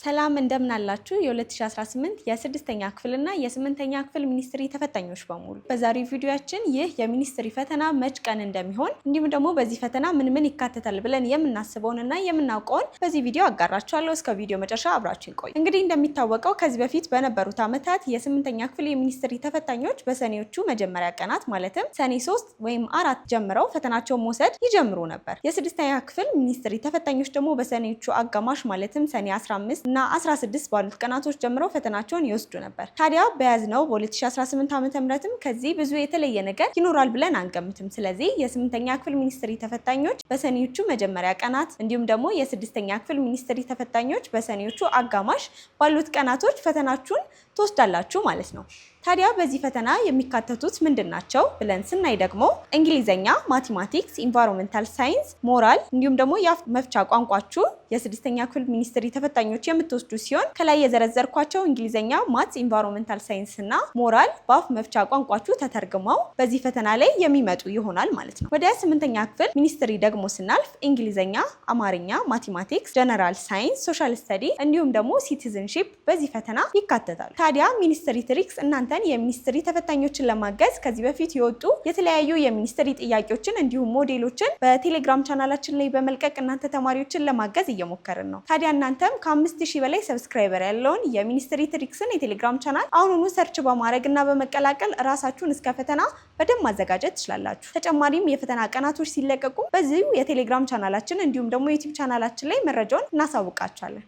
ሰላም እንደምን አላችሁ የ2018 የ6ኛ ክፍልና የ8ኛ ክፍል ሚኒስትሪ ተፈታኞች በሙሉ በዛሬው ቪዲዮአችን ይህ የሚኒስትሪ ፈተና መች ቀን እንደሚሆን እንዲሁም ደግሞ በዚህ ፈተና ምን ይካተታል ብለን የምናስበውንና የምናውቀውን በዚህ ቪዲዮ አጋራችኋለሁ። እስከ ቪዲዮ መጨረሻ አብራችሁን ቆዩ። እንግዲህ እንደሚታወቀው ከዚህ በፊት በነበሩት ዓመታት የ8ኛ ክፍል የሚኒስትሪ ተፈታኞች በሰኔዎቹ መጀመሪያ ቀናት ማለትም ሰኔ 3 ወይም 4 ጀምረው ፈተናቸውን መውሰድ ይጀምሩ ነበር። የ6ኛ ክፍል ሚኒስትሪ ተፈታኞች ደግሞ በሰኔዎቹ አጋማሽ ማለትም ሰኔ 15 እና 16 ባሉት ቀናቶች ጀምረው ፈተናቸውን ይወስዱ ነበር። ታዲያ በያዝነው በ2018 ዓ.ም ከዚህ ብዙ የተለየ ነገር ይኖራል ብለን አንገምትም። ስለዚህ የ8ኛ ክፍል ሚኒስትሪ ተፈታኞች በሰኔዎቹ መጀመሪያ ቀናት እንዲሁም ደግሞ የ6ኛ ክፍል ሚኒስትሪ ተፈታኞች በሰኔዎቹ አጋማሽ ባሉት ቀናቶች ፈተናችሁን ትወስዳላችሁ ማለት ነው። ታዲያ በዚህ ፈተና የሚካተቱት ምንድናቸው ብለን ስናይ ደግሞ እንግሊዘኛ፣ ማቴማቲክስ፣ ኢንቫይሮንመንታል ሳይንስ፣ ሞራል እንዲሁም ደግሞ የአፍ መፍቻ ቋንቋችሁ የ6ኛ ክፍል ሚኒስትሪ ተፈታኞች የምትወስዱ ሲሆን ከላይ የዘረዘርኳቸው እንግሊዘኛ፣ ማትስ፣ ኢንቫይሮንመንታል ሳይንስ እና ሞራል በአፍ መፍቻ ቋንቋችሁ ተተርጉመው በዚህ ፈተና ላይ የሚመጡ ይሆናል ማለት ነው። ወደ 8ኛ ክፍል ሚኒስትሪ ደግሞ ስናልፍ እንግሊዘኛ፣ አማርኛ፣ ማቴማቲክስ፣ ጀነራል ሳይንስ፣ ሶሻል ስተዲ እንዲሁም ደግሞ ሲቲዝንሺፕ በዚህ ፈተና ይካተታሉ። ታዲያ ሚኒስትሪ ትሪክስ እናንተ የሚኒስትሪ ተፈታኞችን ለማገዝ ከዚህ በፊት የወጡ የተለያዩ የሚኒስትሪ ጥያቄዎችን እንዲሁም ሞዴሎችን በቴሌግራም ቻናላችን ላይ በመልቀቅ እናንተ ተማሪዎችን ለማገዝ እየሞከርን ነው። ታዲያ እናንተም ከ5000 በላይ ሰብስክራይበር ያለውን የሚኒስትሪ ትሪክስን የቴሌግራም ቻናል አሁኑኑ ሰርች በማድረግ እና በመቀላቀል ራሳችሁን እስከ ፈተና በደንብ ማዘጋጀት ትችላላችሁ። ተጨማሪም የፈተና ቀናቶች ሲለቀቁ በዚሁ የቴሌግራም ቻናላችን እንዲሁም ደግሞ ዩቲዩብ ቻናላችን ላይ መረጃውን እናሳውቃችኋለን።